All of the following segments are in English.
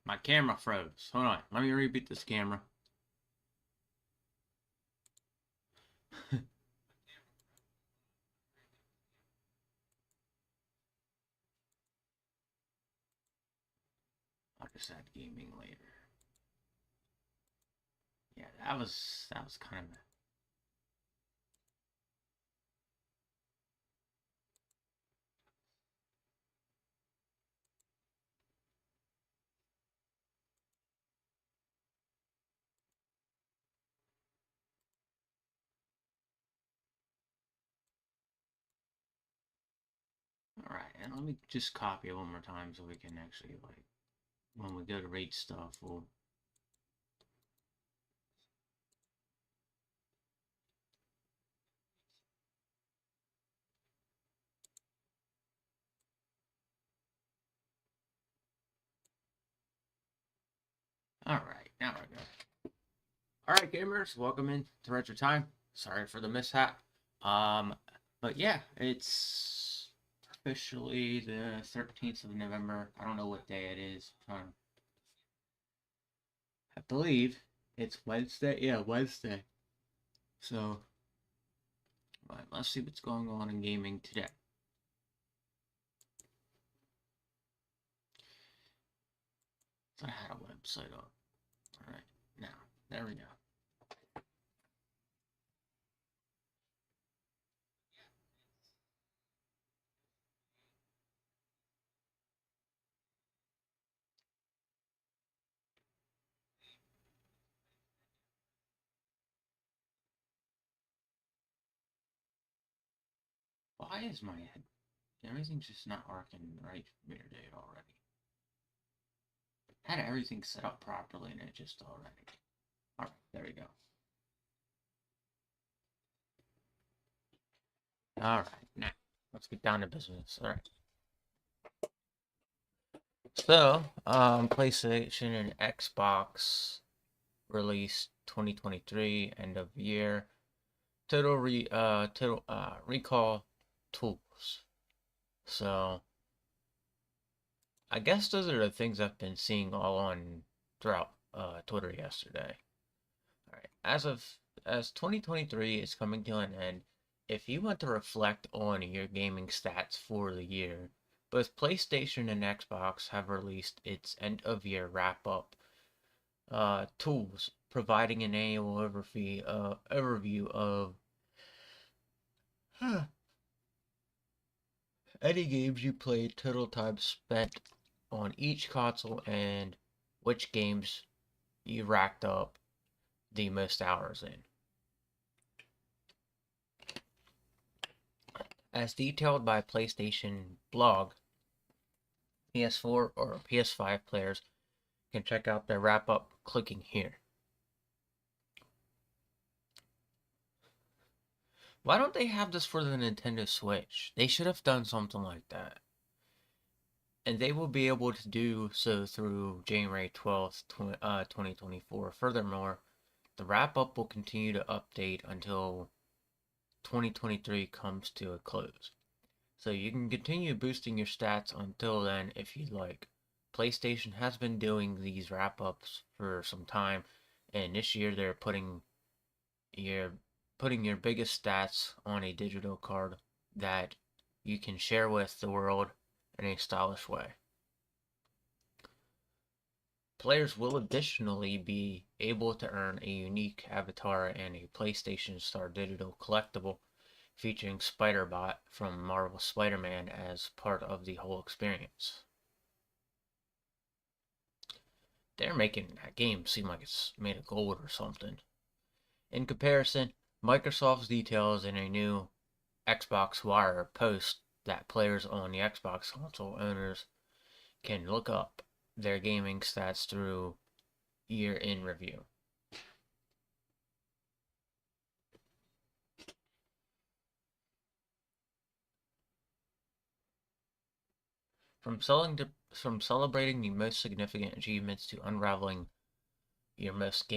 My camera froze. Hold on. Let me reboot this camera. I'll just add gaming later. Yeah, that was kind of. Alright, and let me just copy it one more time so we can actually, like, when we go to rate stuff, we'll... Alright, now we're good. Alright, gamers, welcome in to Retro Time. Sorry for the mishap. But yeah, it's officially the 13th of November. I don't know what day it is. I believe it's Wednesday. Yeah, Wednesday. So, right, let's see what's going on in gaming today. I had a website up. Alright, now, there we go. Why is my head... Everything's just not working right here today already. Had everything set up properly and it just already... Alright, there we go. Alright, now, let's get down to business. Alright. So, PlayStation and Xbox released 2023, end of year. Total recall tools. So, I guess those are the things I've been seeing all on throughout Twitter yesterday. Alright, as 2023 is coming to an end, if you want to reflect on your gaming stats for the year, both PlayStation and Xbox have released its end-of-year wrap-up tools, providing an annual overview of any games you played, total time spent on each console, and which games you racked up the most hours in. As detailed by PlayStation blog, PS4 or PS5 players can check out their wrap-up clicking here. Why don't they have this for the Nintendo Switch? They should have done something like that. And they will be able to do so through January 12th, 2024. Furthermore, the wrap-up will continue to update until 2023 comes to a close. So you can continue boosting your stats until then if you'd like. PlayStation has been doing these wrap-ups for some time, and this year they're putting your biggest stats on a digital card that you can share with the world in a stylish way. Players will additionally be able to earn a unique avatar and a PlayStation Star digital collectible featuring Spider-Bot from Marvel Spider-Man as part of the whole experience. They're making that game seem like it's made of gold or something. In comparison, Microsoft's details in a new Xbox Wire post that players on the Xbox console owners can look up their gaming stats through year in review. From celebrating the most significant achievements to unraveling your most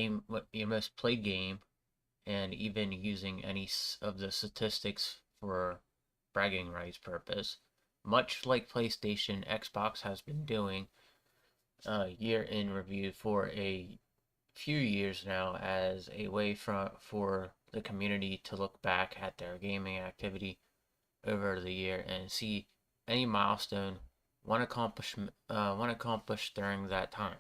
played game, and even using any of the statistics for bragging rights purpose, much like PlayStation, Xbox has been doing year in review for a few years now as a way for the community to look back at their gaming activity over the year and see any milestone one accomplished during that time.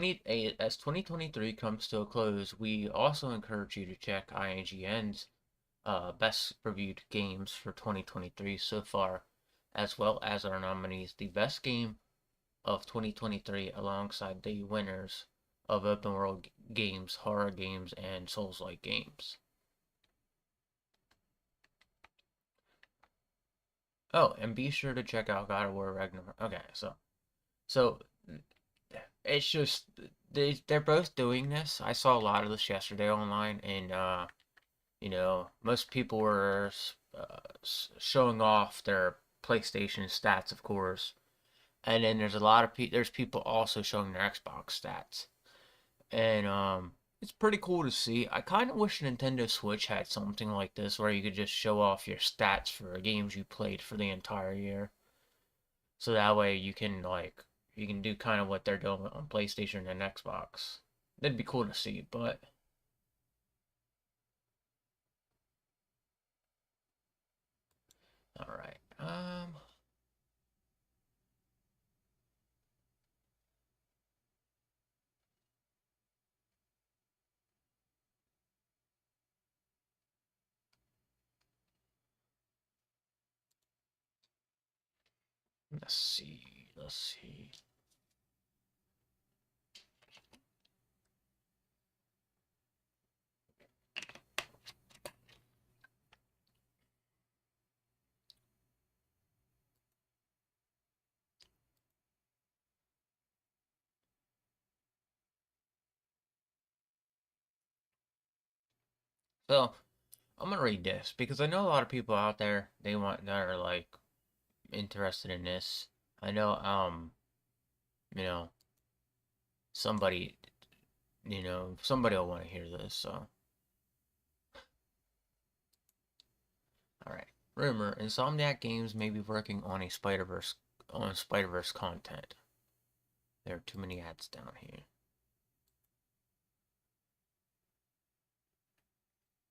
2023 comes to a close, we also encourage you to check IGN's best reviewed games for 2023 so far, as well as our nominees. The best game of 2023 alongside the winners of open world games, horror games, and Souls-like games. Oh, and be sure to check out God of War Ragnarok. Okay, so it's just they're both doing this. I saw a lot of this yesterday online, and most people were showing off their PlayStation stats, of course, and then there's people also showing their Xbox stats, and it's pretty cool to see. I kind of wish Nintendo Switch had something like this where you could just show off your stats for games you played for the entire year, so that way you can do kind of what they're doing on PlayStation and Xbox. That'd be cool to see, but all right. Let's see. Let's see. So I'm gonna read this because I know a lot of people out there that are like interested in this. I know you know somebody somebody will want to hear this. So all right. Rumor: Insomniac Games may be working on Spider-Verse content. There are too many ads down here.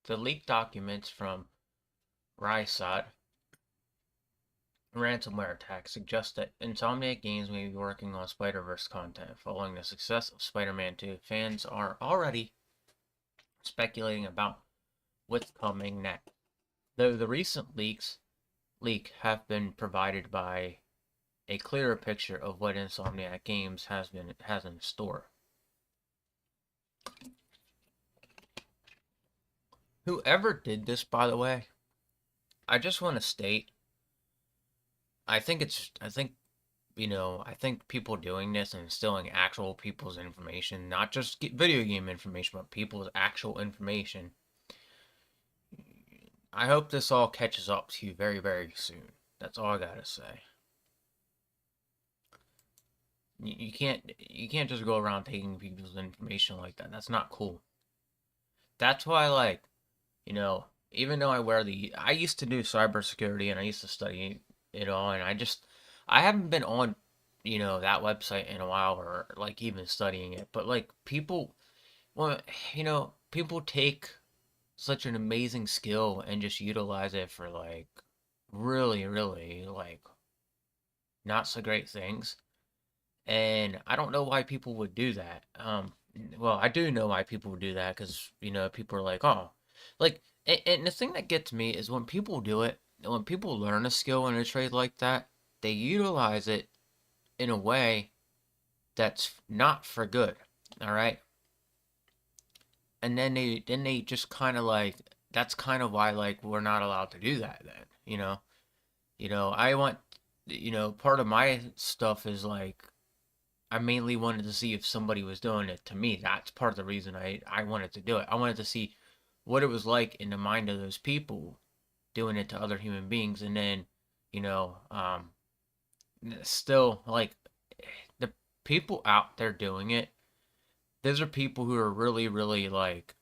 The leaked documents from Rysot ransomware attack suggest that Insomniac Games may be working on Spider-Verse content. Following the success of Spider-Man 2, fans are already speculating about what's coming next. Though the recent leak have been provided by a clearer picture of what Insomniac Games has in store. Whoever did this, by the way, I just want to state, I think people doing this and stealing actual people's information, not just video game information, but people's actual information. I hope this all catches up to you very, very soon. That's all I gotta say. You can't just go around taking people's information like that. That's not cool. That's why, like, even though I used to do cybersecurity and I used to study it all, and I haven't been on, that website in a while or like even studying it. But like well, people take such an amazing skill and just utilize it for like really, really like not so great things. And I don't know why people would do that. Well, I do know why people would do that because, people are like, oh, like, and the thing that gets me is when people do it, when people learn a skill in a trade like that, they utilize it in a way that's not for good. All right. And then they just kind of like, that's kind of why, like, we're not allowed to do that then, I want, part of my stuff is like, I mainly wanted to see if somebody was doing it to me. That's part of the reason I wanted to do it. I wanted to see what it was like in the mind of those people doing it to other human beings. And then, you know, um, still, like, the people out there doing it, those are people who are really, really, like,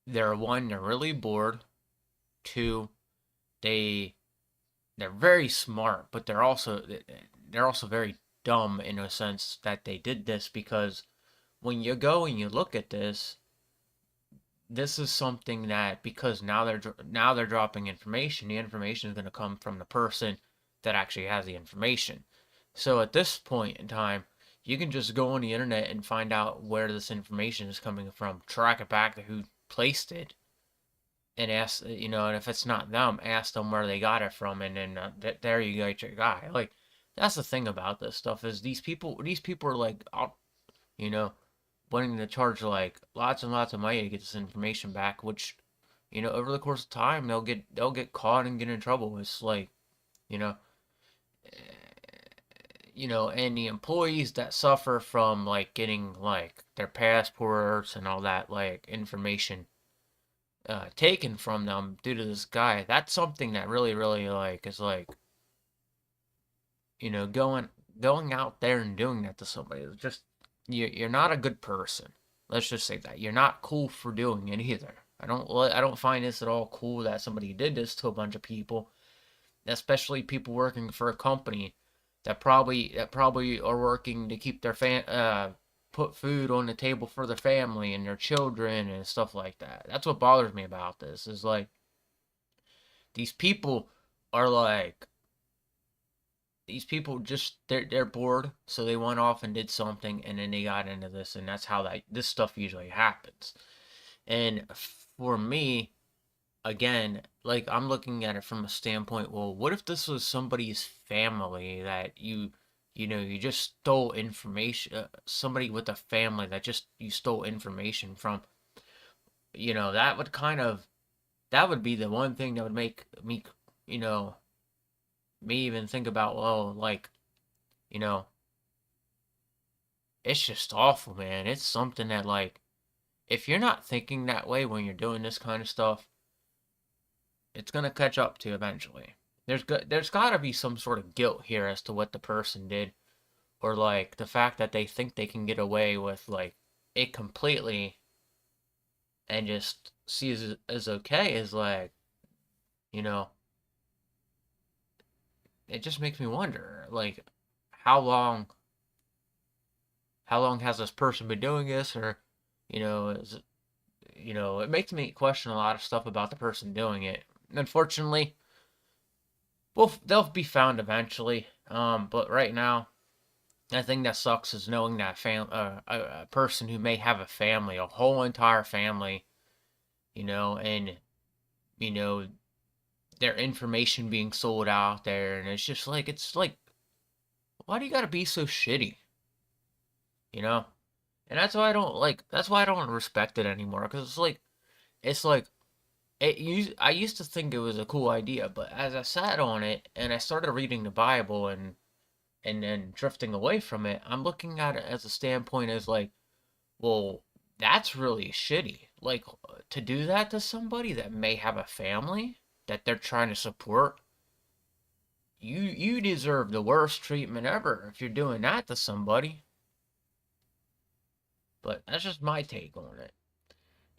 they're really bored. Two, they they're very smart, but they're also very dumb in a sense that they did this because when you go and you look at this is something that, because now they're dropping information, the information is going to come from the person that actually has the information. So at this point in time, you can just go on the internet and find out where this information is coming from, track it back to who placed it, and ask, and if it's not them, ask them where they got it from, and then there you go, your guy. Like, that's the thing about this stuff is these people are like, you know, wanting to charge like lots and lots of money to get this information back, which, over the course of time they'll get caught and get in trouble. It's like, you know, and the employees that suffer from like getting like their passports and all that like information taken from them due to this guy. That's something that really, really like is like, going out there and doing that to somebody. It's just, you're not a good person. Let's just say that you're not cool for doing it either. I don't find this at all cool that somebody did this to a bunch of people, especially people working for a company that probably are working to keep their put food on the table for their family and their children and stuff like that. That's what bothers me about this is like, these people are like, these people just, they're bored, so they went off and did something, and then they got into this, and that's how this stuff usually happens. And for me, again, like, I'm looking at it from a standpoint, well, what if this was somebody's family that you just stole information, somebody with a family that just you stole information from, that would be the one thing that would make me, you know, me even think about, well, like, you know, it's just awful, man. It's something that, like, if you're not thinking that way when you're doing this kind of stuff, it's gonna catch up to you eventually. There's got to be some sort of guilt here as to what the person did, or like the fact that they think they can get away with like it completely and just see as okay as, like, you know, it just makes me wonder, like, how long how long has this person been doing this, or, is it makes me question a lot of stuff about the person doing it. Unfortunately, well, they'll be found eventually. But right now, the thing that sucks is knowing that a person who may have a family, a whole entire family, and you know their information being sold out there, and it's like, why do you gotta be so shitty, you know? And that's why I don't like. That's why I don't respect it anymore. Because it's like I used to think it was a cool idea, but as I sat on it and I started reading the Bible and then drifting away from it, I'm looking at it as a standpoint as like, well, that's really shitty. Like, to do that to somebody that may have a family that they're trying to support, you deserve the worst treatment ever if you're doing that to somebody. But that's just my take on it.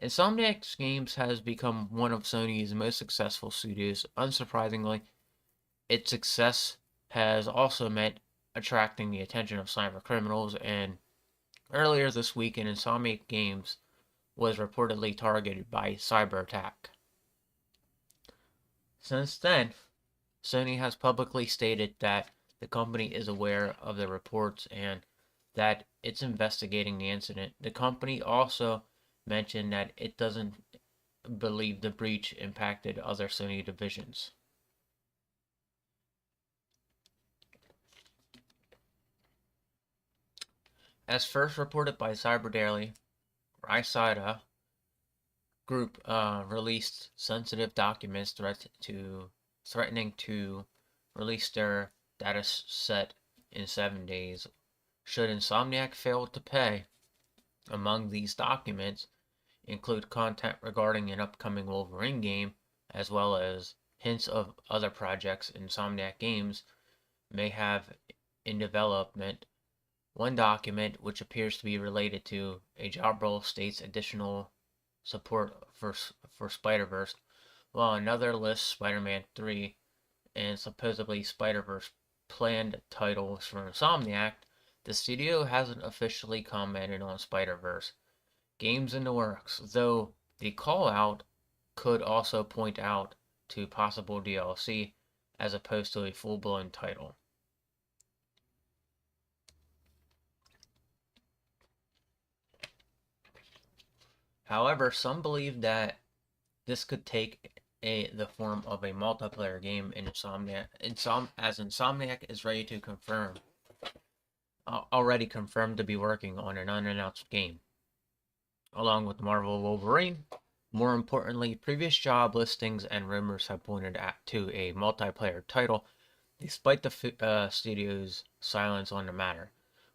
Insomniac Games has become one of Sony's most successful studios. Unsurprisingly, its success has also meant attracting the attention of cyber criminals, and earlier this week, an Insomniac Games was reportedly targeted by cyber attack. Since then, Sony has publicly stated that the company is aware of the reports and that it's investigating the incident. The company also mentioned that it doesn't believe the breach impacted other Sony divisions. As first reported by Cyber Daily, Rysida Group released sensitive documents threatening to release their data set in 7 days should Insomniac fail to pay. Among these documents include content regarding an upcoming Wolverine game, as well as hints of other projects Insomniac Games may have in development. One document, which appears to be related to a job role, states additional support for Spider-Verse, while another lists Spider-Man 3 and supposedly Spider-Verse planned titles for Insomniac. The studio hasn't officially commented on Spider-Verse games in the works, though the call-out could also point out to possible DLC as opposed to a full-blown title. However, some believe that this could take the form of a multiplayer game in Insomniac, as Insomniac is ready to confirm, already confirmed to be working on an unannounced game, along with Marvel Wolverine. More importantly, previous job listings and rumors have pointed to a multiplayer title, despite the studio's silence on the matter.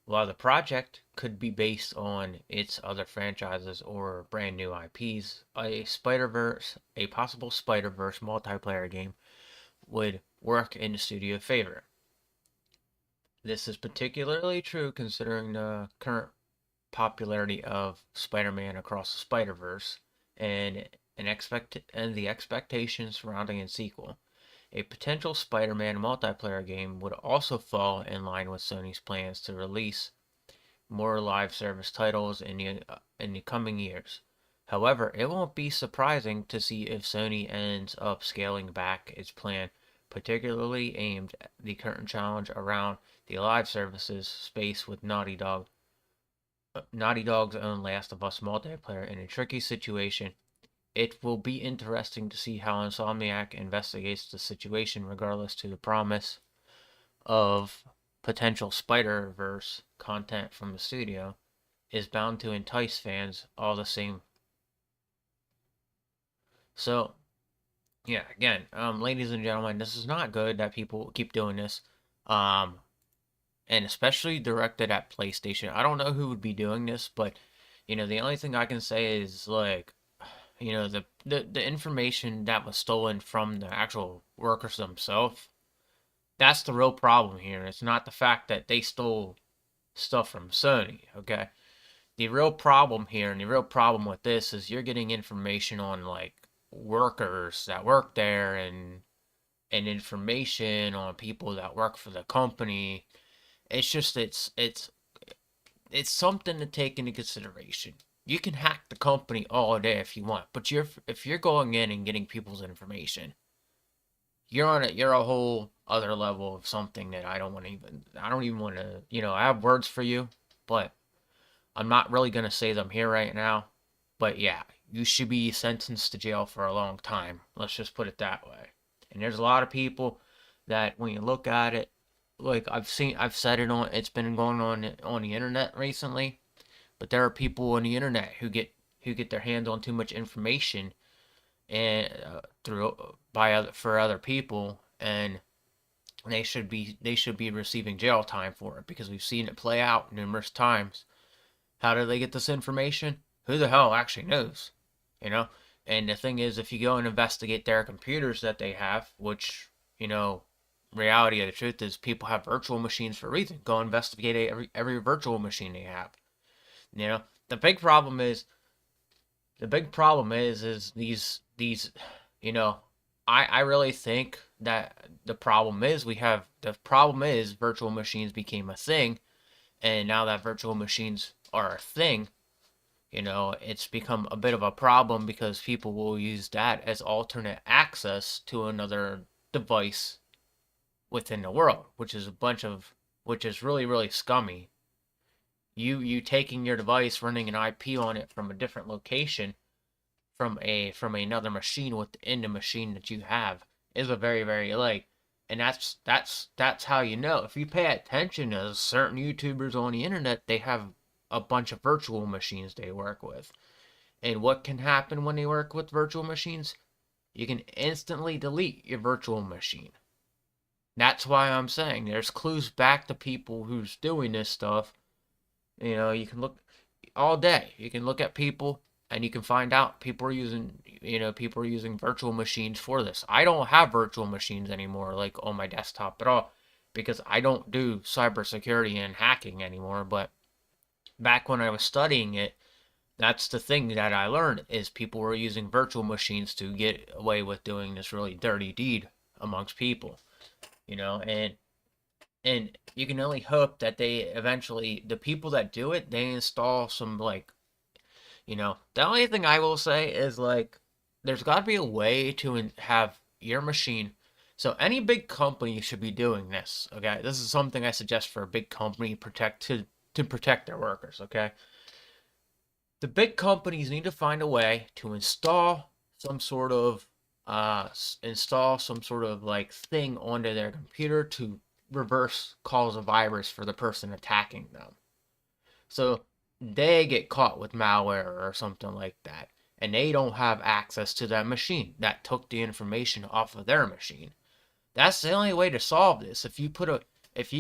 While the project could be based on its other franchises or brand new IPs, a possible Spider-Verse multiplayer game would work in the studio's favor. This is particularly true considering the current popularity of Spider-Man Across the Spider-Verse and the expectations surrounding its sequel. A potential Spider-Man multiplayer game would also fall in line with Sony's plans to release more live service titles in the coming years. However, it won't be surprising to see if Sony ends up scaling back its plan, particularly aimed at the current challenge around the live services space with Naughty Dog's own Last of Us multiplayer in a tricky situation. It will be interesting to see how Insomniac investigates the situation regardless to the promise of potential Spider-Verse content from the studio is bound to entice fans all the same. So, yeah, again, ladies and gentlemen, this is not good that people keep doing this. And especially directed at PlayStation. I don't know who would be doing this, but the only thing I can say is like the information that was stolen from the actual workers themselves, that's the real problem here. It's not the fact that they stole stuff from Sony, okay? The real problem here and the real problem with this is you're getting information on like workers that work there and information on people that work for the company. It's just it's something to take into consideration. You can hack the company all day if you want, but if you're going in and getting people's information, you're a whole other level of something that I don't even want to, I have words for you, but I'm not really going to say them here right now. But yeah, you should be sentenced to jail for a long time. Let's just put it that way. And there's a lot of people that when you look at it, like I've said it's been going on the internet recently, but there are people on the internet who get their hands on too much information and for other people, and they should be receiving jail time for it because we've seen it play out numerous times. How do they get this information? Who the hell actually knows? You know? And the thing is, if you go and investigate their computers that they have, which, reality of the truth is people have virtual machines for a reason. Go investigate every virtual machine they have. The big problem is I really think that the problem is virtual machines became a thing, and now that virtual machines are a thing, it's become a bit of a problem because people will use that as alternate access to another device within the world, which is really, really scummy. You taking your device, running an IP on it from a different location, from another machine within the machine that you have, is a very, very, like, and that's how you know. If you pay attention to certain YouTubers on the internet, they have a bunch of virtual machines they work with. And what can happen when they work with virtual machines? You can instantly delete your virtual machine. That's why I'm saying there's clues back to people who's doing this stuff. You can look all day. You can look at people and you can find out people are using virtual machines for this. I don't have virtual machines anymore, like on my desktop at all, because I don't do cybersecurity and hacking anymore. But back when I was studying it, that's the thing that I learned is people were using virtual machines to get away with doing this really dirty deed amongst people, and you can only hope that they eventually, the people that do it, they install some, like, the only thing I will say is, like, there's got to be a way to have your machine. So any big company should be doing this. Okay, this is something I suggest for a big company to protect their workers. Okay, the big companies need to find a way to some sort of install some sort of like thing onto their computer to reverse cause a virus for the person attacking them. So they get caught with malware or something like that, and they don't have access to that machine that took the information off of their machine. That's the only way to solve this. If you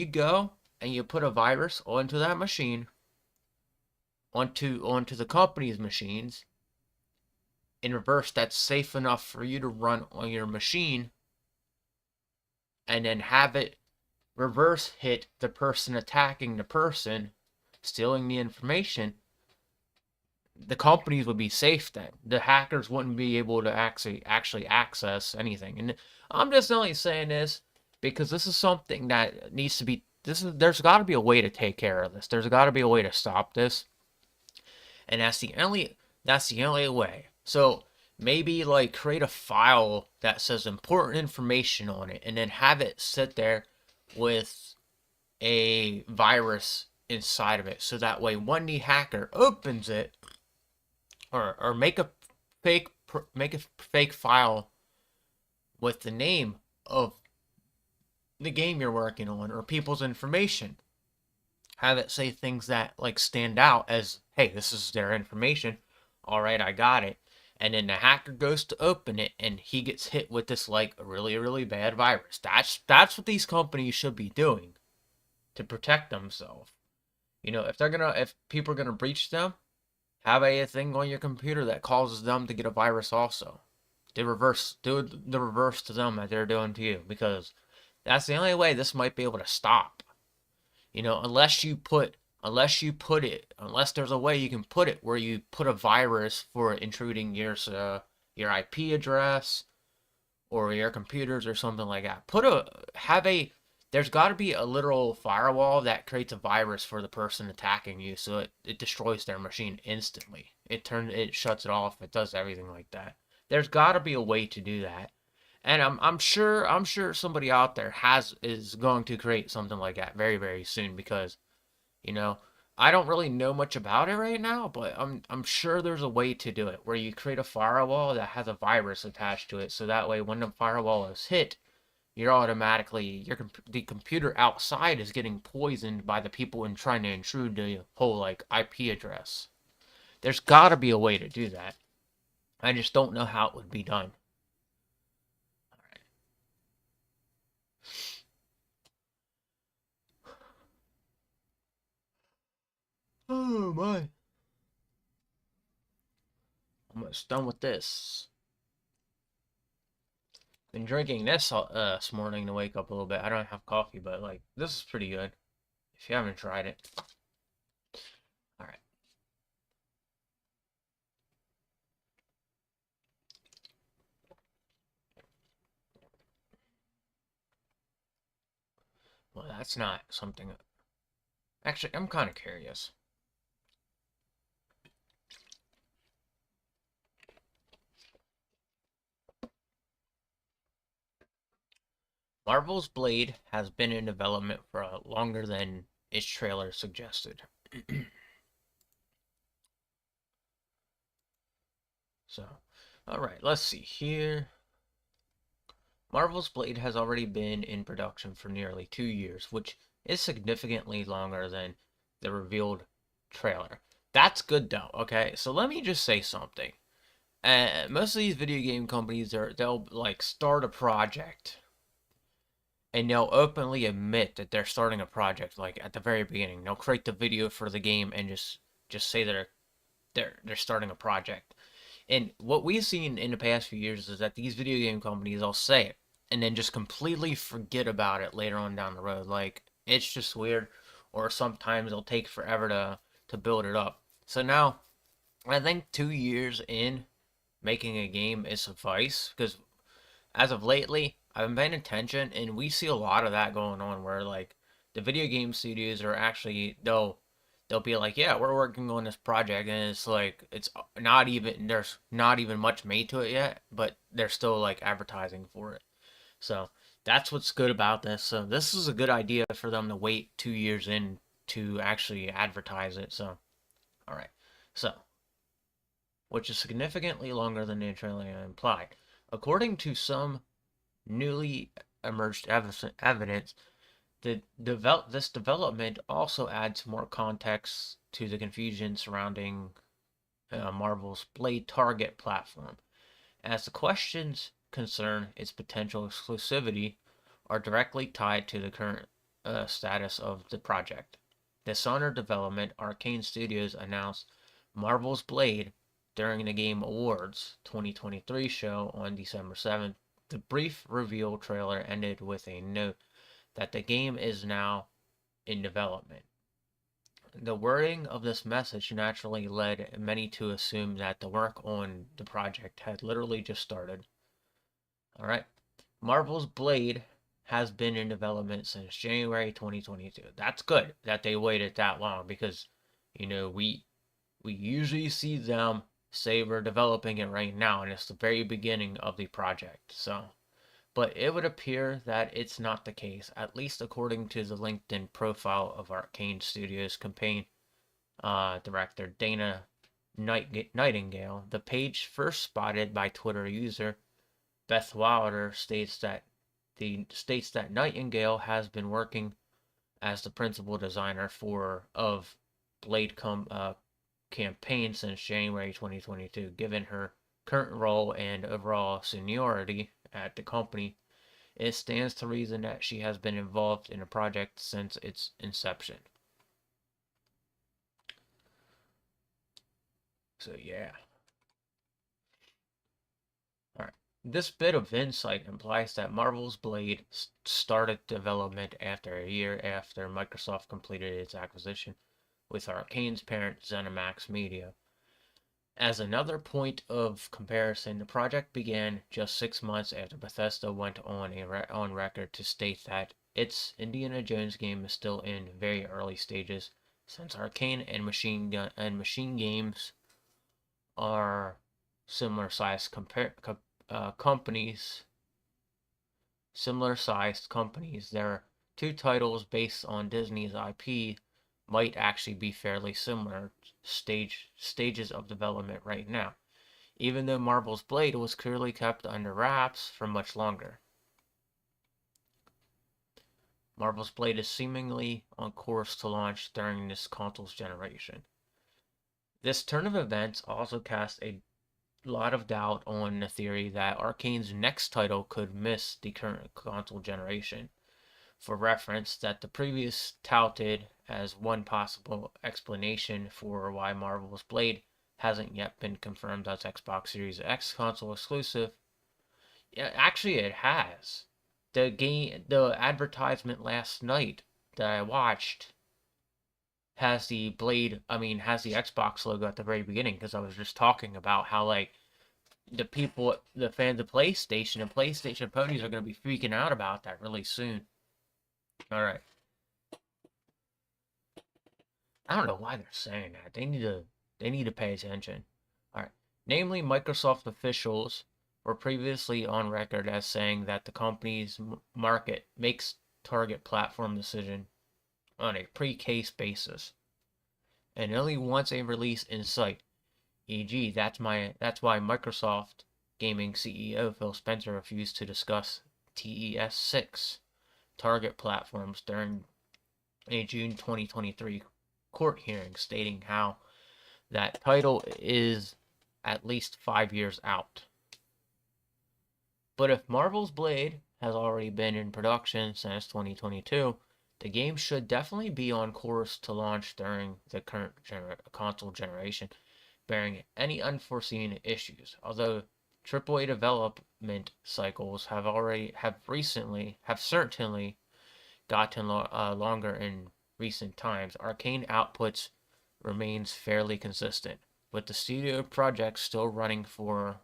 go and you put a virus onto that machine, onto the company's machines, in reverse, that's safe enough for you to run on your machine, and then have it reverse hit the person attacking the person, stealing the information. The companies would be safe then. The hackers wouldn't be able to actually access anything. And I'm just only saying this because this is something that needs to be. There's got to be a way to take care of this. There's got to be a way to stop this, and that's the only way. So maybe like create a file that says important information on it, and then have it sit there with a virus inside of it, so that way when the hacker opens it, or make a fake file with the name of the game you're working on or people's information, have it say things that like stand out as, hey, this is their information. All right, I got it. And then the hacker goes to open it and he gets hit with this like really, really bad virus. That's what these companies should be doing to protect themselves. If people are gonna breach them, have a thing on your computer that causes them to get a virus also. Do the reverse to them that they're doing to you, because that's the only way this might be able to stop. Unless there's a way you can put it where you put a virus for intruding your IP address or your computers or something like that. There's got to be a literal firewall that creates a virus for the person attacking you, so it destroys their machine instantly. It shuts it off. It does everything like that. There's got to be a way to do that, and I'm sure somebody out there is going to create something like that very, very soon, because you know I don't really know much about it right now, but I'm sure there's a way to do it where you create a firewall that has a virus attached to it, so that way when the firewall is hit, the computer outside is getting poisoned by the people and trying to intrude the whole like IP address. There's got to be a way to do that. I just don't know how it would be done. Oh my. I'm almost done with this. Been drinking this morning to wake up a little bit. I don't have coffee, but like this is pretty good. If you haven't tried it. All right. Well, that's not something. Actually, I'm kind of curious. Marvel's Blade has been in development for longer than its trailer suggested. So, alright, let's see here. Marvel's Blade has already been in production for nearly 2 years, which is significantly longer than the revealed trailer. That's good though, okay? So let me just say something. Most of these video game companies, they'll like start a project and they'll openly admit that they're starting a project like at the very beginning. They'll create the video for the game and just say that they're starting a project. And what we've seen in the past few years is that these video game companies will say it and then just completely forget about it later on down the road. Like it's just weird, or sometimes it'll take forever to build it up. So now I think 2 years in making a game is suffice because as of lately I've been paying attention and we see a lot of that going on where like the video game studios are actually they'll be like, yeah, we're working on this project, and it's like it's not even there's not even much made to it yet, but they're still like advertising for it. So that's what's good about this. So this is a good idea for them to wait 2 years in to actually advertise it. So all right, so which is significantly longer than the trailer implied. According to some newly emerged evidence, this development also adds more context to the confusion surrounding Marvel's Blade Target platform, as the questions concern its potential exclusivity are directly tied to the current status of the project. Dishonored Development Arcane Studios announced Marvel's Blade during the Game Awards 2023 show on December 7th. The brief reveal trailer ended with a note that the game is now in development. The wording of this message naturally led many to assume that the work on the project had literally just started. Alright. Marvel's Blade has been in development since January 2022. That's good that they waited that long because, we usually see them say we're developing it right now and it's the very beginning of the project. So but it would appear that it's not the case, at least according to the LinkedIn profile of Arcane Studios campaign director Dana Nightingale. The page first spotted by Twitter user Beth Wilder states that Nightingale has been working as the principal designer of Blade campaign since January 2022. Given her current role and overall seniority at the company, it stands to reason that she has been involved in the project since its inception. So yeah. Alright. This bit of insight implies that Marvel's Blade started development after a year after Microsoft completed its acquisition with Arcane's parent ZeniMax Media. As another point of comparison, the project began just 6 months after Bethesda went on record to state that its Indiana Jones game is still in very early stages, since Arcane and Machine Games are similar sized companies. Similar-sized companies. Their two titles based on Disney's IP might actually be fairly similar stages of development right now, even though Marvel's Blade was clearly kept under wraps for much longer. Marvel's Blade is seemingly on course to launch during this console's generation. This turn of events also cast a lot of doubt on the theory that Arcane's next title could miss the current console generation. For reference, that the previous touted as one possible explanation for why Marvel's Blade hasn't yet been confirmed as Xbox Series X console exclusive. Yeah, actually, it has. The advertisement last night that I watched has the Xbox logo at the very beginning because I was just talking about how like the fans of PlayStation and PlayStation ponies are going to be freaking out about that really soon. All right. I don't know why they're saying that. They need to pay attention. All right. Namely, Microsoft officials were previously on record as saying that the company's market makes target platform decision on a pre-case basis and only wants a release in sight. E.g., that's why Microsoft Gaming CEO Phil Spencer refused to discuss TES6 target platforms during a June 2023 court hearing, stating how that title is at least 5 years out. But if Marvel's Blade has already been in production since 2022, the game should definitely be on course to launch during the current console generation, bearing any unforeseen issues. Although AAA development cycles have certainly gotten longer in recent times, Arcane outputs remains fairly consistent, with the studio projects still running for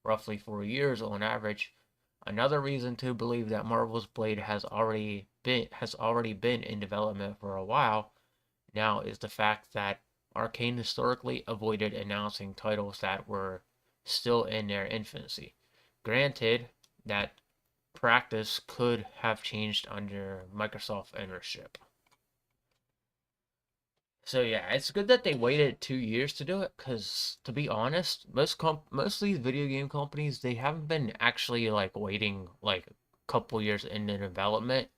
roughly 4 years on average. Another reason to believe that Marvel's Blade has already been in development for a while now is the fact that Arcane historically avoided announcing titles that were still in their infancy. Granted, that practice could have changed under Microsoft ownership. So yeah, it's good that they waited 2 years to do it. Cause to be honest, most of these video game companies, they haven't been actually like waiting like a couple years into development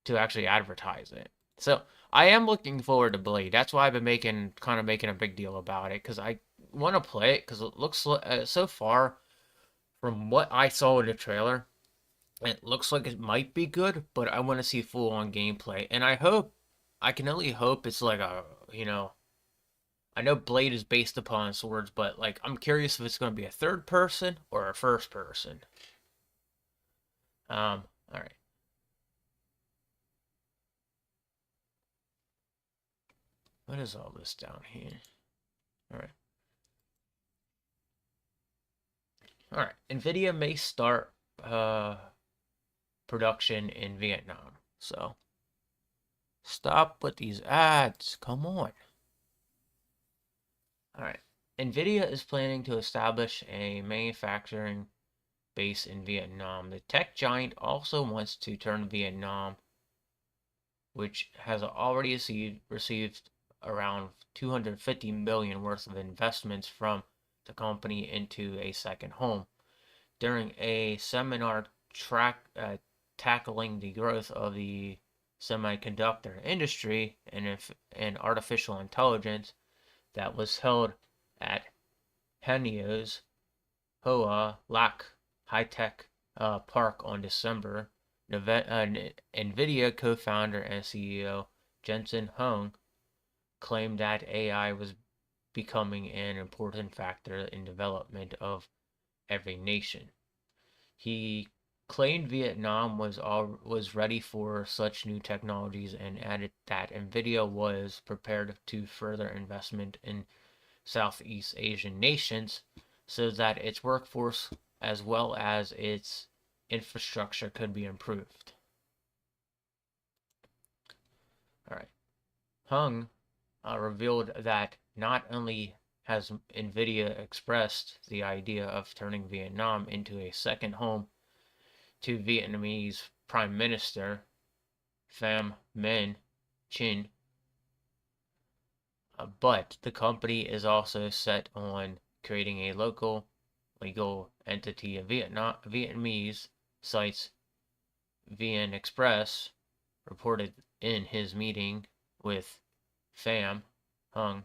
to actually advertise it. So I am looking forward to Blade. That's why I've been making a big deal about it, cause I want to play it, cause it looks so far from what I saw in the trailer, it looks like it might be good, but I want to see full on gameplay, and I can only hope it's like I know Blade is based upon swords, but like I'm curious if it's going to be a third person or a first person. All right. What is all this down here? All right. All right. Nvidia may start production in Vietnam. So stop with these ads. Come on. All right. Nvidia is planning to establish a manufacturing base in Vietnam. The tech giant also wants to turn Vietnam, which has already received around 250 million worth of investments from the company, into a second home. During a seminar tackling the growth of the semiconductor industry and artificial intelligence that was held at Hanyo's Hoa Lac High Tech Park on December, NVIDIA co-founder and CEO Jensen Huang claimed that AI was becoming an important factor in development of every nation. He claimed Vietnam was ready for such new technologies and added that NVIDIA was prepared to further investment in Southeast Asian nations so that its workforce as well as its infrastructure could be improved. All right. Hung revealed that not only has NVIDIA expressed the idea of turning Vietnam into a second home to Vietnamese Prime Minister Pham Minh Chinh, but the company is also set on creating a local legal entity of Vietnamese sites. VN Express reported in his meeting with Pham Hung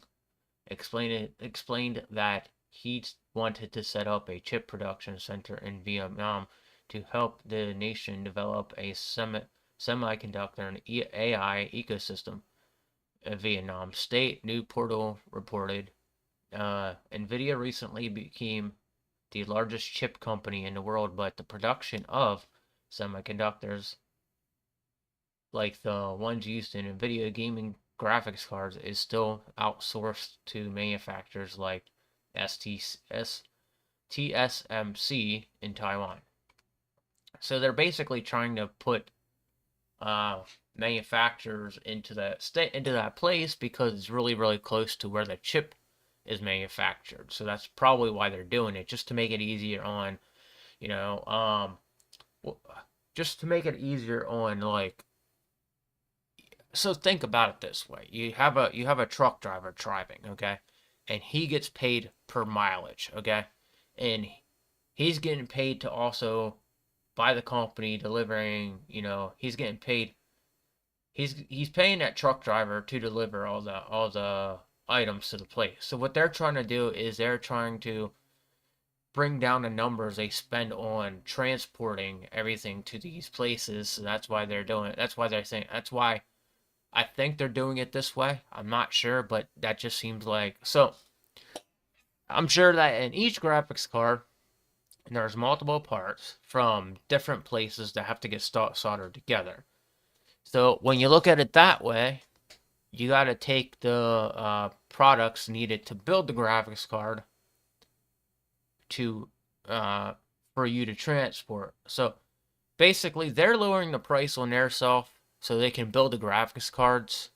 explained that he wanted to set up a chip production center in Vietnam to help the nation develop a semiconductor and AI ecosystem. Vietnam State News Portal reported NVIDIA recently became the largest chip company in the world, but the production of semiconductors like the ones used in NVIDIA gaming graphics cards is still outsourced to manufacturers like TSMC in Taiwan. So they're basically trying to put manufacturers into that place because it's really, really close to where the chip is manufactured. So that's probably why they're doing it, just to make it easier on You know, just to make it easier on like, so think about it this way: you have a truck driver driving, okay, and he gets paid per mileage, okay, and he's getting paid to also by the company delivering. He's getting paid. He's paying that truck driver to deliver all the items to the place. So what they're trying to do is they're trying to bring down the numbers they spend on transporting everything to these places. So that's why they're doing it. That's why they're saying. That's why I think they're doing it this way. I'm not sure, but that just seems like so. I'm sure that in each graphics card, there's multiple parts from different places that have to get soldered together. So when you look at it that way, you got to take the products needed to build the graphics card to for you to transport. So basically, they're lowering the price on their self so they can build the graphics cards.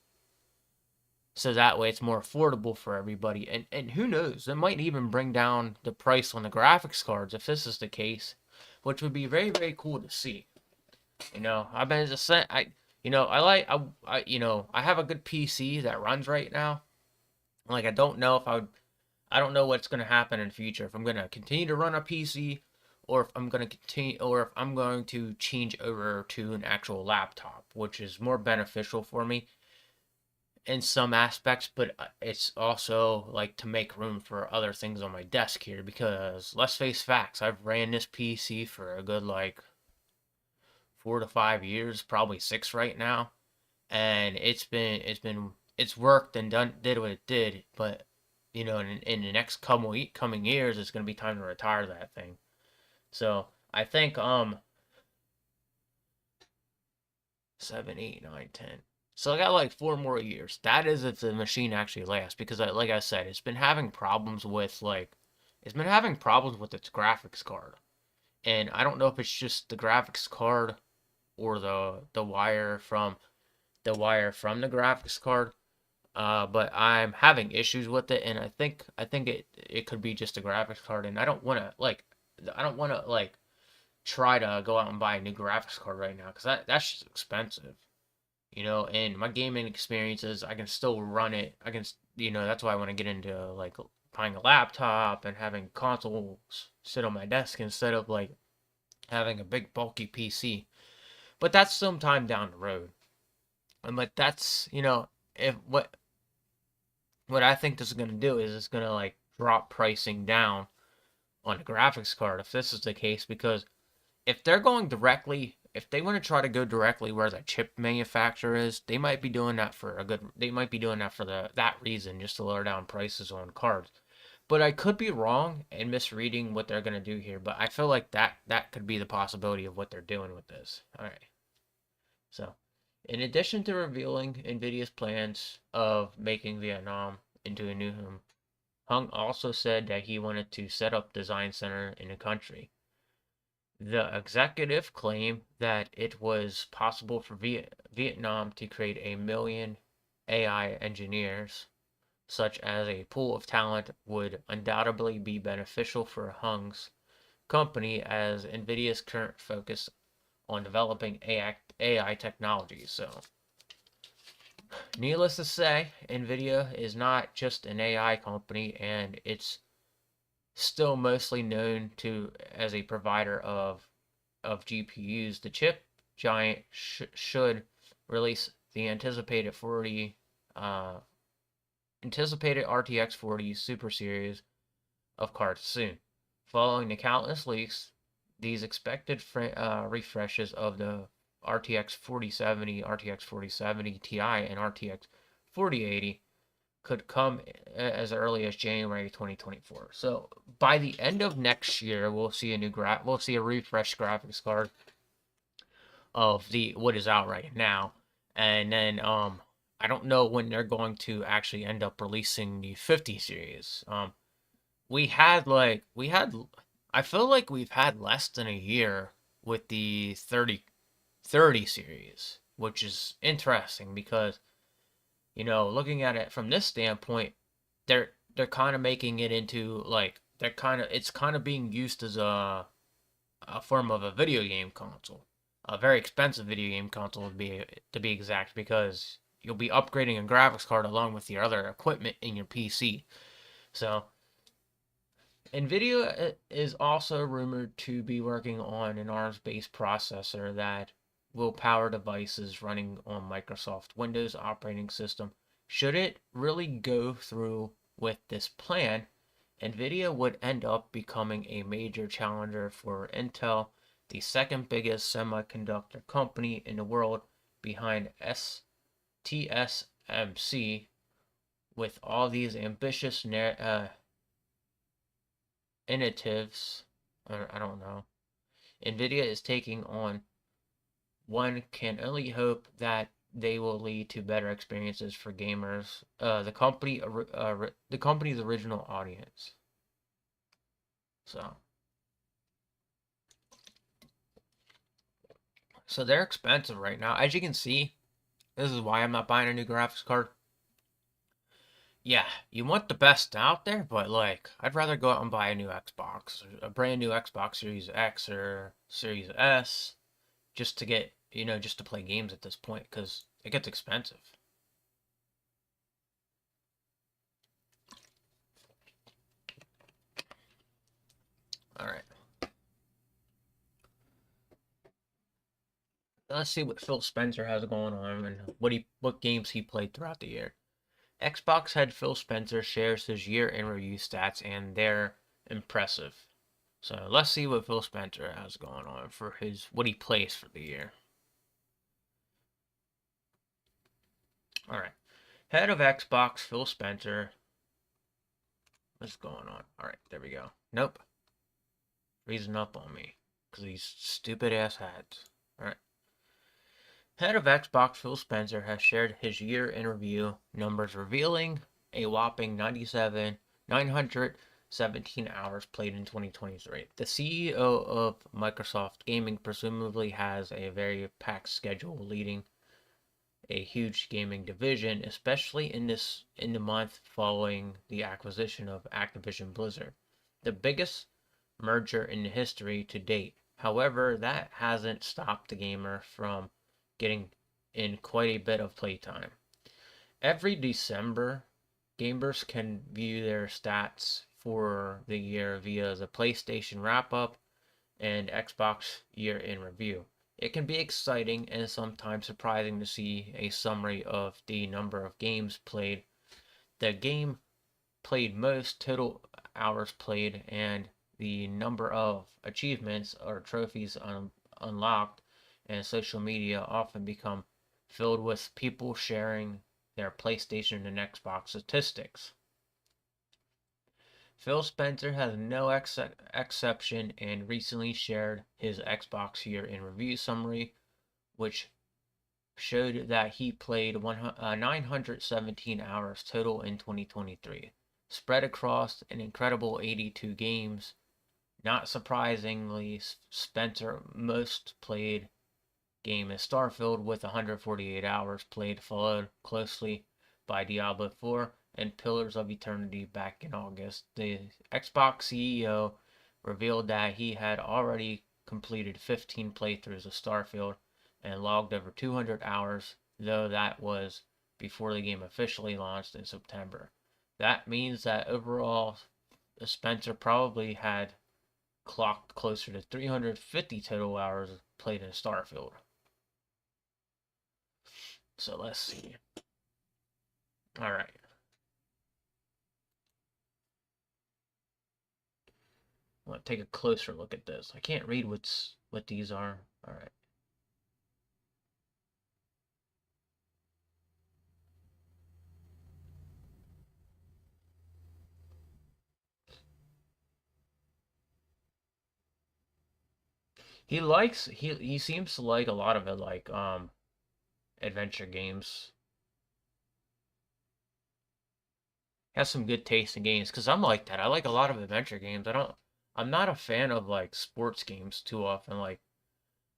So that way it's more affordable for everybody. And who knows, it might even bring down the price on the graphics cards if this is the case, which would be very, very cool to see. I've been just saying, I like, I have a good PC that runs right now. Like, I don't know what's going to happen in the future. If I'm going to continue to run a PC, or if I'm going to continue, or if I'm going to change over to an actual laptop, which is more beneficial for me in some aspects, but it's also like to make room for other things on my desk here because let's face facts, I've ran this PC for a good like 4 to 5 years, probably 6 right now, and it's worked and did what it did, but in the next coming years, it's gonna be time to retire that thing. So I think 7, 8, 9, 10. So I got like 4 more years. That is if the machine actually lasts, because like I said, it's been having problems with its graphics card, and I don't know if it's just the graphics card or the wire from the graphics card. But I'm having issues with it, and I think it could be just a graphics card, and I don't want to try to go out and buy a new graphics card right now because that's just expensive. And my gaming experiences, I can still run it. That's why I want to get into like buying a laptop and having consoles sit on my desk instead of like having a big bulky PC. But that's some time down the road. But that's, if what I think this is gonna do is it's gonna like drop pricing down on the graphics card if this is the case, because if they want to try to go directly where the chip manufacturer is, they might be doing that for that reason, just to lower down prices on cards. But I could be wrong and misreading what they're gonna do here, but I feel like that could be the possibility of what they're doing with this. All right. So, in addition to revealing Nvidia's plans of making Vietnam into a new home, Hung also said that he wanted to set up design center in the country. The executive claimed that it was possible for Vietnam to create a million AI engineers, such as a pool of talent would undoubtedly be beneficial for Hung's company as Nvidia's current focus on developing AI technologies. So, needless to say, Nvidia is not just an AI company, and it's still mostly known to as a provider of GPUs. The chip giant should release the anticipated RTX 40 Super Series of cards soon. Following the countless leaks, these expected refreshes of the RTX 4070, RTX 4070 Ti, and RTX 4080 could come as early as January 2024. So by the end of next year, we'll see a refreshed graphics card of the what is out right now, and then I don't know when they're going to actually end up releasing the 50 series. We had like we had I feel like we've had less than a year with the 30 series, which is interesting because looking at it from this standpoint, they're kind of making it into like it's kind of being used as a form of a video game console, a very expensive video game console to be exact, because you'll be upgrading a graphics card along with your other equipment in your PC. So NVIDIA is also rumored to be working on an ARM-based processor that will power devices running on Microsoft Windows operating system. Should it really go through with this plan, NVIDIA would end up becoming a major challenger for Intel, the second biggest semiconductor company in the world behind TSMC. With all these ambitious initiatives, or I don't know, NVIDIA is taking on, one can only hope that they will lead to better experiences for gamers, the company's original audience. So they're expensive right now. As you can see, this is why I'm not buying a new graphics card. Yeah, you want the best out there, but like, I'd rather go out and buy a new Xbox, a brand new Xbox Series X or Series S, just to get, just to play games at this point, because it gets expensive. All right. Let's see what Phil Spencer has going on and what games he played throughout the year. Xbox head Phil Spencer shares his year in review stats, and they're impressive. So let's see what Phil Spencer has going on for what he plays for the year. All right. Head of Xbox Phil Spencer. What's going on? All right, there we go. Nope. Reason up on me because these stupid ass hats. All right. Head of Xbox Phil Spencer has shared his year in review numbers, revealing a whopping 917 hours played in 2023. The CEO of Microsoft Gaming presumably has a very packed schedule, leading a huge gaming division, especially in the month following the acquisition of Activision Blizzard, the biggest merger in history to date. However, that hasn't stopped the gamer from getting in quite a bit of playtime. Every December, gamers can view their stats for the year via the PlayStation Wrap-Up and Xbox Year in Review. It can be exciting and sometimes surprising to see a summary of the number of games played, the game played most, total hours played, and the number of achievements or trophies unlocked. And social media often become filled with people sharing their PlayStation and Xbox statistics. Phil Spencer has no exception and recently shared his Xbox Year in Review summary, which showed that he played 917 hours total in 2023, spread across an incredible 82 games. Not surprisingly, Spencer most played game is Starfield with 148 hours played, followed closely by Diablo 4 and Pillars of Eternity back in August. The Xbox CEO revealed that he had already completed 15 playthroughs of Starfield and logged over 200 hours, though that was before the game officially launched in September. That means that overall, Spencer probably had clocked closer to 350 total hours played in Starfield. So let's see. All right. I want to take a closer look at this. I can't read what these are. All right. He seems to like a lot of it, like adventure games. Has some good taste in games because I'm like that. I like a lot of adventure games. I'm not a fan of like sports games too often.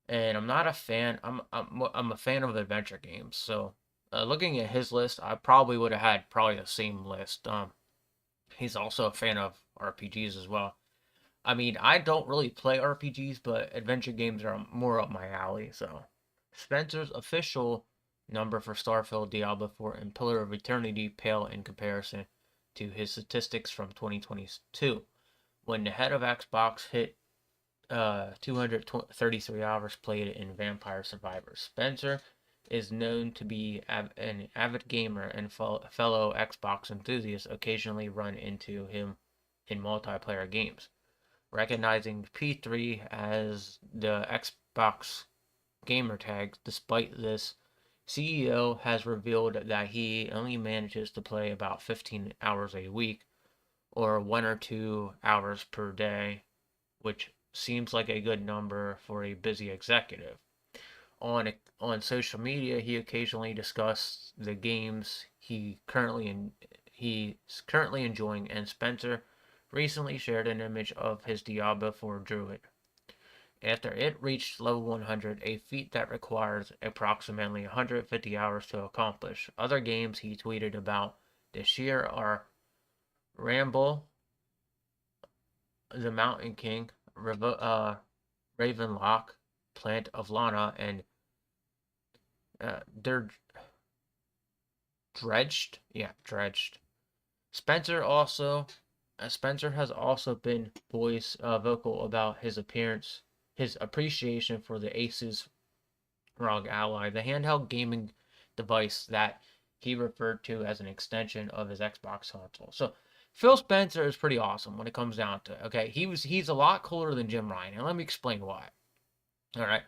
And I'm not a fan. I'm a fan of adventure games. So looking at his list, I probably would have had probably the same list. He's also a fan of RPGs as well. I mean, I don't really play RPGs, but adventure games are more up my alley. So, Spencer's official number for Starfield, Diablo 4, and Pillar of Eternity pale in comparison to his statistics from 2022, when the head of Xbox hit 233 hours played in Vampire Survivors. Spencer is known to be an avid gamer, and fellow Xbox enthusiasts occasionally run into him in multiplayer games. Recognizing P3 as the Xbox gamer tag, despite this, CEO has revealed that he only manages to play about 15 hours a week, or 1 or 2 hours per day, which seems like a good number for a busy executive. On social media, he occasionally discusses the games he's currently enjoying, and Spencer recently shared an image of his Diablo 4 druid. After it reached level 100, a feat that requires approximately 150 hours to accomplish. Other games he tweeted about this year are Ramble, The Mountain King, Ravenlock, Plant of Lana, and they're Dredged. Yeah, Dredged. Spencer also Spencer has also been vocal about his appreciation for the Asus ROG Ally, the handheld gaming device that he referred to as an extension of his Xbox console. So Phil Spencer is pretty awesome when it comes down to it. Okay, he's a lot cooler than Jim Ryan, and let me explain why. All right.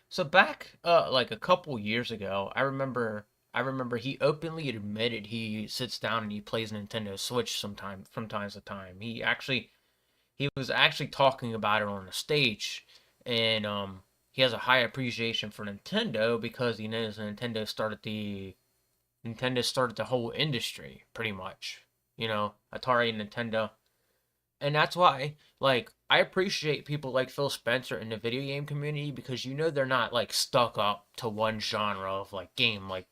So back like a couple years ago, I remember he openly admitted he sits down and he plays Nintendo Switch sometime from time to time. He was actually talking about it on the stage, and he has a high appreciation for Nintendo because he knows Nintendo started the whole industry pretty much. Atari, Nintendo, and that's why, like, I appreciate people like Phil Spencer in the video game community because they're not like stuck up to one genre of like game like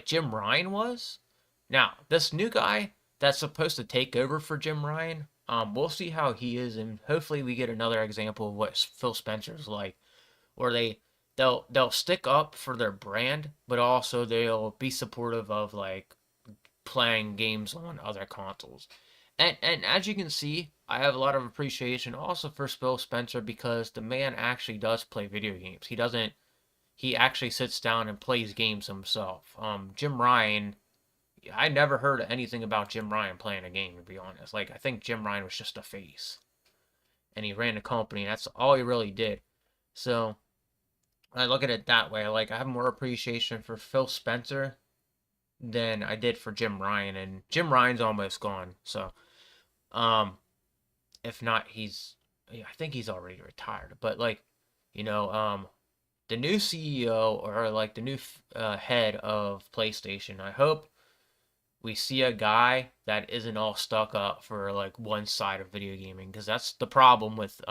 Jim Ryan was. Now, this new guy that's supposed to take over for Jim Ryan, we'll see how he is, and hopefully we get another example of what Phil Spencer's like, where they'll stick up for their brand, but also they'll be supportive of like playing games on other consoles. And as you can see, I have a lot of appreciation also for Phil Spencer because the man actually does play video games. He actually sits down and plays games himself. Jim Ryan, I never heard anything about Jim Ryan playing a game, to be honest. Like, I think Jim Ryan was just a face. And he ran a company, and that's all he really did. So, I look at it that way. Like, I have more appreciation for Phil Spencer than I did for Jim Ryan, and Jim Ryan's almost gone. So, um, if not, yeah, I think he's already retired. But like, you know, um, the new CEO or like the new head of PlayStation, I hope we see a guy that isn't all stuck up for like one side of video gaming, because that's the problem with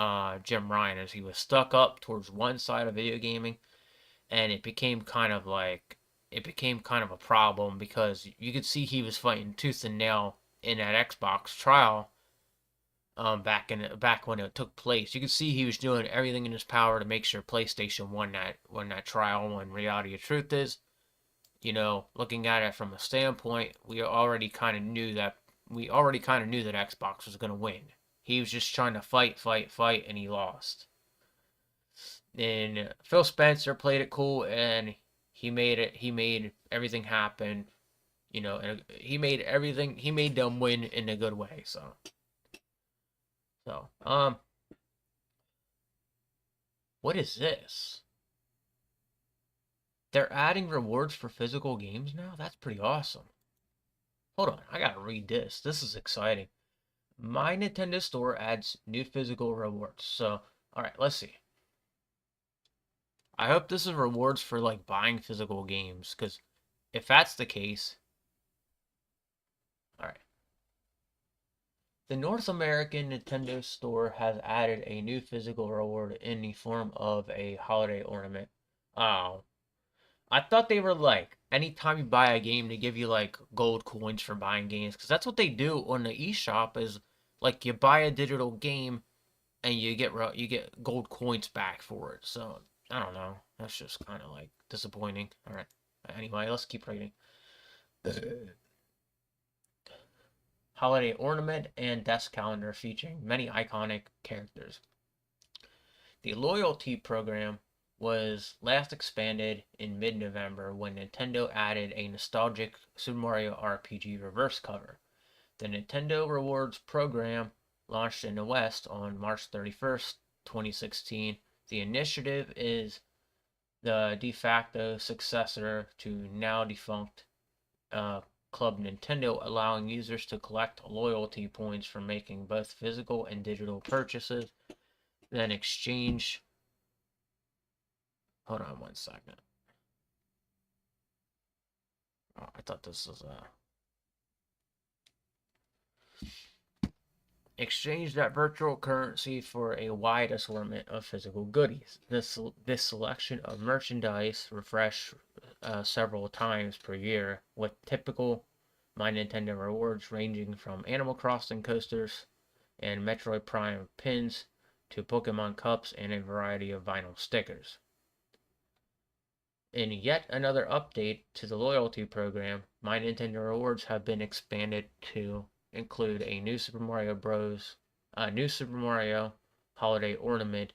Jim Ryan, is he was stuck up towards one side of video gaming, and it became kind of a problem because you could see he was fighting tooth and nail in that Xbox trial, back when it took place. You could see he was doing everything in his power to make sure PlayStation won that trial. When reality of truth is, looking at it from a standpoint, we already kind of knew that Xbox was going to win. He was just trying to fight, fight, fight, and he lost. And Phil Spencer played it cool, and he made everything happen. And he made them win in a good way. So, what is this? They're adding rewards for physical games now? That's pretty awesome. Hold on, I gotta read this. This is exciting. My Nintendo Store adds new physical rewards. So, alright, let's see. I hope this is rewards for, like, buying physical games, because if that's the case... Alright. The North American Nintendo Store has added a new physical reward in the form of a holiday ornament. Oh, I thought they were like, anytime you buy a game, they give you like gold coins for buying games. Because that's what they do on the eShop is like you buy a digital game and you get gold coins back for it. So I don't know. That's just kind of like disappointing. All right. Anyway, let's keep reading. Holiday ornament and desk calendar featuring many iconic characters. The loyalty program was last expanded in mid-November when Nintendo added a nostalgic Super Mario RPG reverse cover. The Nintendo Rewards program launched in the West on March 31st, 2016. The initiative is the de facto successor to now defunct Club Nintendo, allowing users to collect loyalty points for making both physical and digital purchases, then exchange. Hold on 1 second. Oh, I thought this was exchange that virtual currency for a wide assortment of physical goodies. This selection of merchandise refresh several times per year, with typical My Nintendo rewards ranging from Animal Crossing coasters and Metroid Prime pins to Pokemon cups and a variety of vinyl stickers. In yet another update to the loyalty program, My Nintendo rewards have been expanded to include a new Super Mario holiday ornament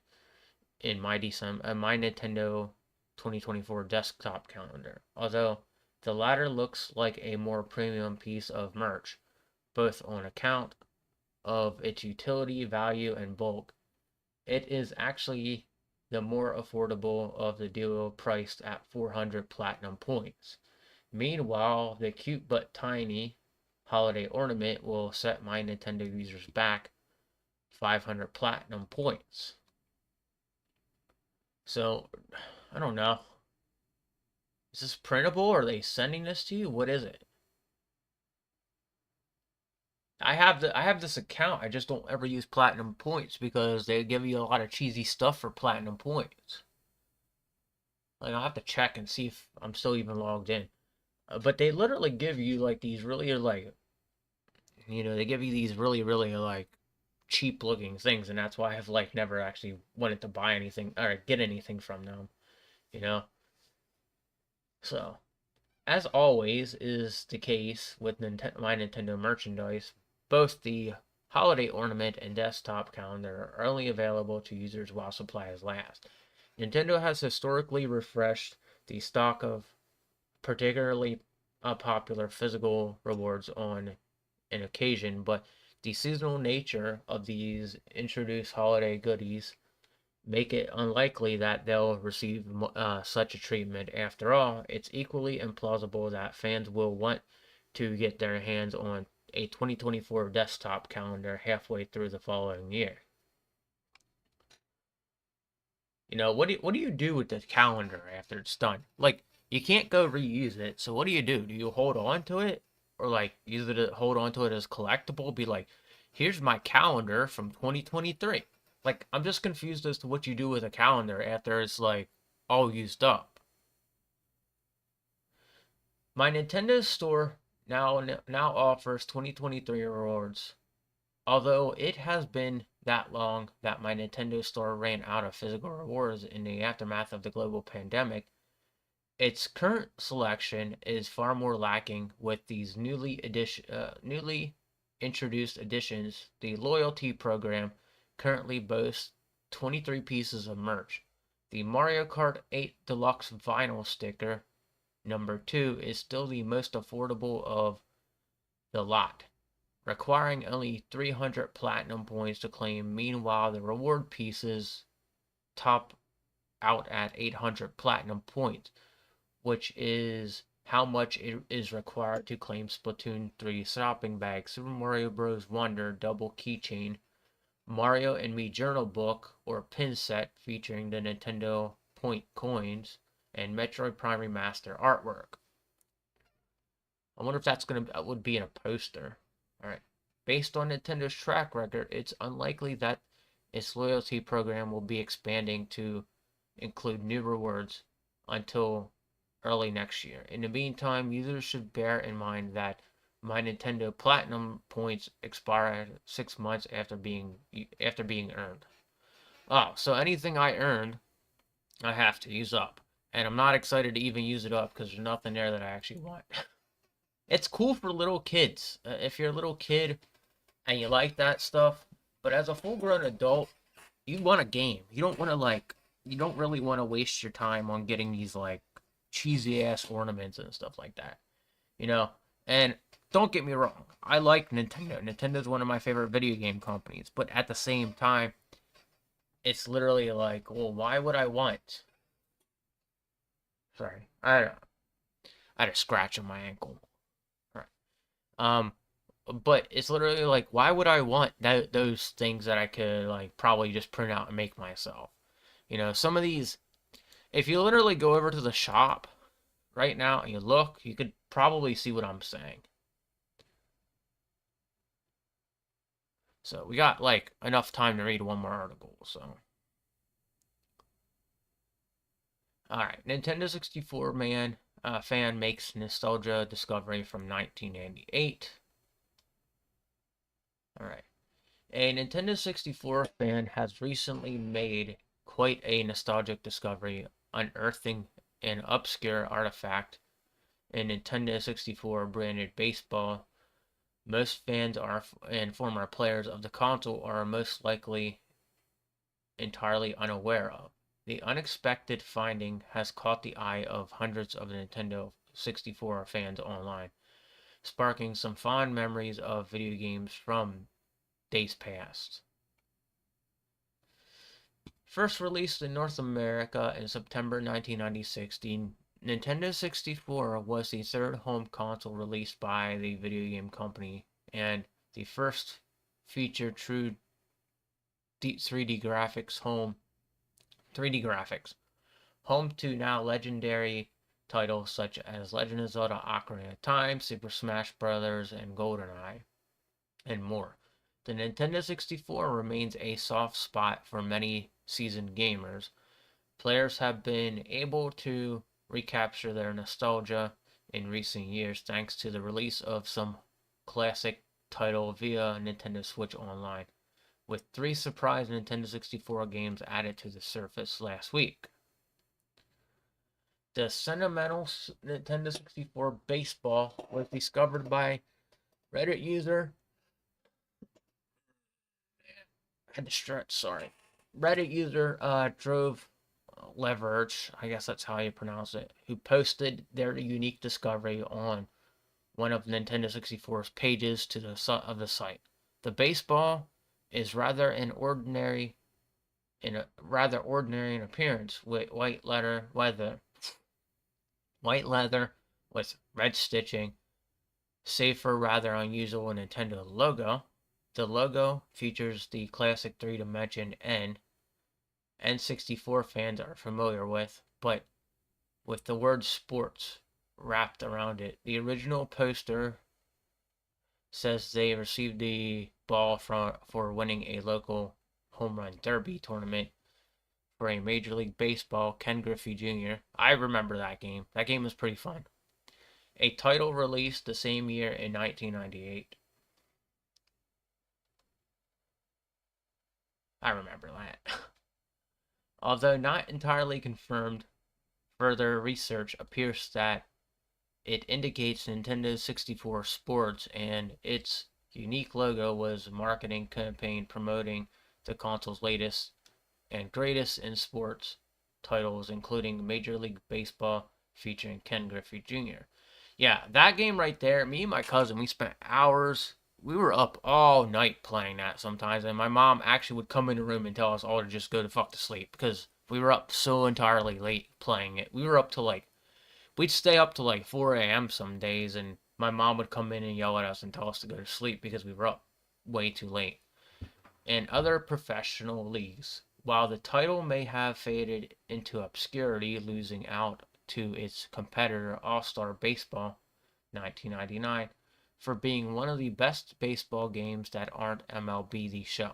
in my Nintendo 2024 desktop calendar. Although the latter looks like a more premium piece of merch, both on account of its utility, value, and bulk, it is actually the more affordable of the duo, priced at 400 platinum points. Meanwhile, the cute but tiny holiday ornament will set My Nintendo users back 500 platinum points. So, I don't know. Is this printable? Or are they sending this to you? What is it? I have this account. I just don't ever use platinum points because they give you a lot of cheesy stuff for platinum points. Like I'll have to check and see if I'm still even logged in. But they literally give you like these really like they give you these really like cheap looking things, and that's why I've like never actually wanted to buy anything or get anything from them, you know. So as always is the case with My Nintendo merchandise, both the holiday ornament and desktop calendar are only available to users while supplies last. Nintendo has historically refreshed the stock of particularly popular physical rewards on an occasion, but the seasonal nature of these introduced holiday goodies make it unlikely that they'll receive such a treatment. After all, it's equally implausible that fans will want to get their hands on a 2024 desktop calendar halfway through the following year. What do you do with the calendar after it's done? Like, you can't go reuse it, so what do? Do you hold on to it? Or, like, use it to hold on to it as collectible? Be like, here's my calendar from 2023. Like, I'm just confused as to what you do with a calendar after it's, like, all used up. My Nintendo store now offers 2023 rewards. Although it has been that long that my Nintendo store ran out of physical rewards in the aftermath of the global pandemic, its current selection is far more lacking. With these newly introduced additions, the loyalty program currently boasts 23 pieces of merch. The Mario Kart 8 Deluxe vinyl sticker number 2 is still the most affordable of the lot, requiring only 300 platinum points to claim. Meanwhile, the reward pieces top out at 800 platinum points, which is how much it is required to claim Splatoon 3 shopping bag, Super Mario Bros. Wonder double keychain, Mario and Me journal book or pin set featuring the Nintendo point coins, and Metroid Prime Remaster artwork. I wonder if that's would be in a poster. All right. Based on Nintendo's track record, it's unlikely that its loyalty program will be expanding to include new rewards until early next year. In the meantime, users should bear in mind that My Nintendo Platinum points expire 6 months after being earned. Oh, so anything I earn, I have to use up. And I'm not excited to even use it up because there's nothing there that I actually want. It's cool for little kids. If you're a little kid and you like that stuff, but as a full grown adult, you want a game. You don't want to you don't really want to waste your time on getting these like cheesy ass ornaments and stuff like that. You know? And don't get me wrong, I like Nintendo. Nintendo's one of my favorite video game companies, but at the same time, it's literally like, well, why would I want? Sorry, I had a scratch on my ankle. Right. Um, but it's literally like, why would I want those things that I could like probably just print out and make myself? You know, some of these, if you literally go over to the shop right now and you look, you could probably see what I'm saying. So we got like enough time to read one more article. So, all right, Nintendo 64 fan makes nostalgia discovery from 1998. All right. A Nintendo 64 fan has recently made quite a nostalgic discovery, unearthing an obscure artifact in Nintendo 64 branded baseball. Most fans are and former players of the console are most likely entirely unaware of. The unexpected finding has caught the eye of hundreds of Nintendo 64 fans online, sparking some fond memories of video games from days past. First released in North America in September 1996, the Nintendo 64 was the third home console released by the video game company and the first featured true 3D graphics 3D graphics, home to now legendary titles such as Legend of Zelda: Ocarina of Time, Super Smash Bros., and GoldenEye, and more. The Nintendo 64 remains a soft spot for many seasoned gamers. Players have been able to recapture their nostalgia in recent years thanks to the release of some classic title via Nintendo Switch Online, with 3 surprise Nintendo 64 games added to the surface last week. The sentimental Nintendo 64 baseball was discovered by Reddit user. I had to stretch, sorry. Reddit user drove Leverage, I guess that's how you pronounce it, who posted their unique discovery on one of Nintendo 64's pages to the of the site. The baseball is rather ordinary in appearance, with white leather with red stitching, save for rather unusual Nintendo logo. The logo features the classic three-dimension N64 fans are familiar with, but with the word sports wrapped around it. The original poster says they received the ball for winning a local home run derby tournament for a Major League Baseball Ken Griffey Jr. I remember that game. That game was pretty fun. A title released the same year in 1998. I remember that. Although not entirely confirmed, further research appears that it indicates Nintendo 64 Sports and its unique logo was a marketing campaign promoting the console's latest and greatest in sports titles, including Major League Baseball featuring Ken Griffey Jr. Yeah, that game right there, me and my cousin, we spent hours. We were up all night playing that sometimes, and my mom actually would come in the room and tell us all to just go to fuck to sleep because we were up so entirely late playing it. We were up to like we'd stay up to like 4 a.m. some days, and my mom would come in and yell at us and tell us to go to sleep because we were up way too late. In other professional leagues, while the title may have faded into obscurity, losing out to its competitor All-Star Baseball 1999 for being one of the best baseball games that aren't MLB The Show.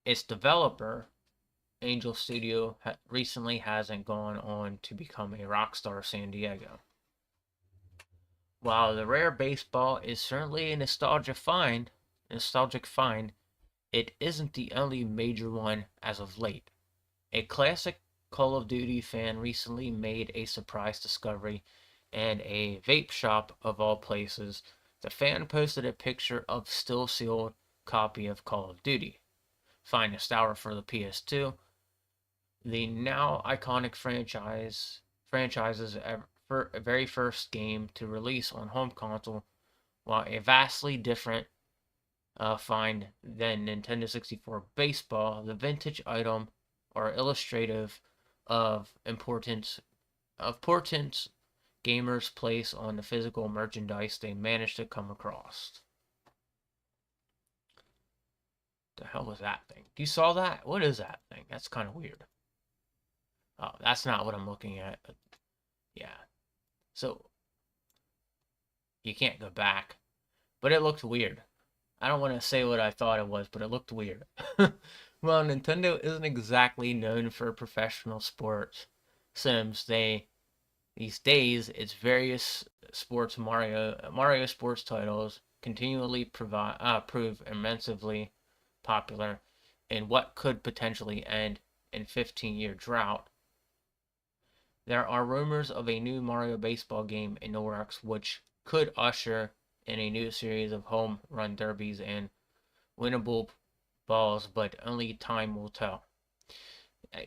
Its developer, Angel Studio, recently hasn't gone on to become a Rockstar San Diego. While the rare baseball is certainly a nostalgic find, it isn't the only major one as of late. A classic Call of Duty fan recently made a surprise discovery in a vape shop of all places. The fan posted a picture of still sealed copy of Call of Duty. Finest hour for the PS2, the now iconic franchise's very first game to release on home console, while a vastly different find than Nintendo 64 baseball, the vintage item are illustrative of importance gamers place on the physical merchandise they managed to come across. The hell was that thing? You saw that? What is that thing? That's kind of weird. Oh, that's not what I'm looking at. Yeah. So you can't go back. But it looked weird. I don't want to say what I thought it was, but it looked weird. Well, Nintendo isn't exactly known for professional sports sims. These days its various sports Mario sports titles continually prove immensely popular in what could potentially end in 15-year drought. There are rumors of a new Mario baseball game in the works, which could usher in a new series of home run derbies and winnable balls, but only time will tell.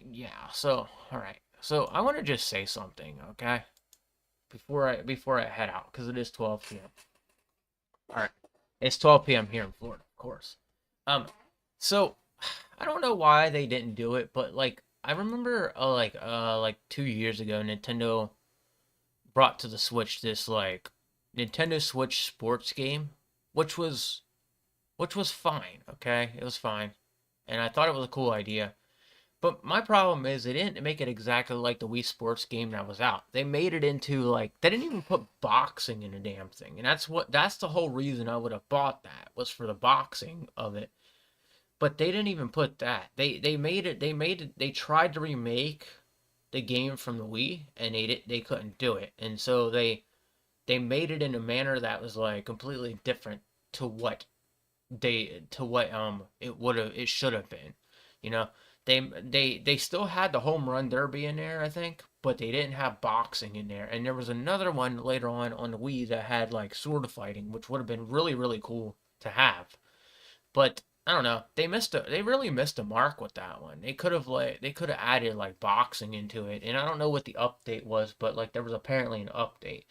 Yeah, so all right. So I want to just say something, okay? Before I head out, because it is 12 p.m. All right, it's 12 p.m. here in Florida, of course. Um, so I don't know why they didn't do it, but like I remember, like 2 years ago, Nintendo brought to the Switch this like Nintendo Switch sports game, which was which was fine. Okay, it was fine, and I thought it was a cool idea. But my problem is they didn't make it exactly like the Wii Sports game that was out. They made it into like they didn't even put boxing in the damn thing, and that's the whole reason I would have bought that was for the boxing of it. But they didn't even put that. They tried to remake the game from the Wii, and they couldn't do it, and so they made it in a manner that was like completely different to what it should have been. You know, they still had the home run derby in there, I think, but they didn't have boxing in there. And there was another one later on the Wii that had like sword fighting, which would have been really cool to have. But I don't know. They really missed a mark with that one. They could have added like boxing into it. And I don't know what the update was, but like there was apparently an update.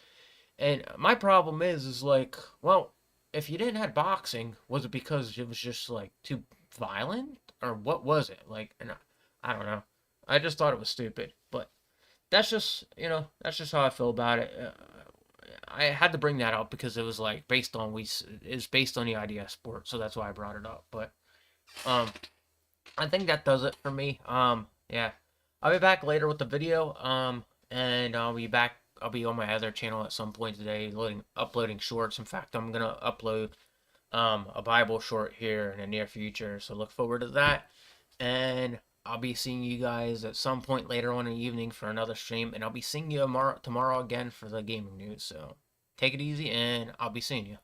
And my problem is like, well, if you didn't have boxing, was it because it was just like too violent, or what was it? Like, and I don't know. I just thought it was stupid, but that's just how I feel about it. I had to bring that up because it was like based on the idea of sport, so that's why I brought it up. But um, I think that does it for me. Yeah, I'll be back later with the video. And I'll be on my other channel at some point today, uploading shorts. In fact, I'm gonna upload a Bible short here in the near future, so look forward to that. And I'll be seeing you guys at some point later on in the evening for another stream, and I'll be seeing you tomorrow again for the gaming news. So take it easy, and I'll be seeing you.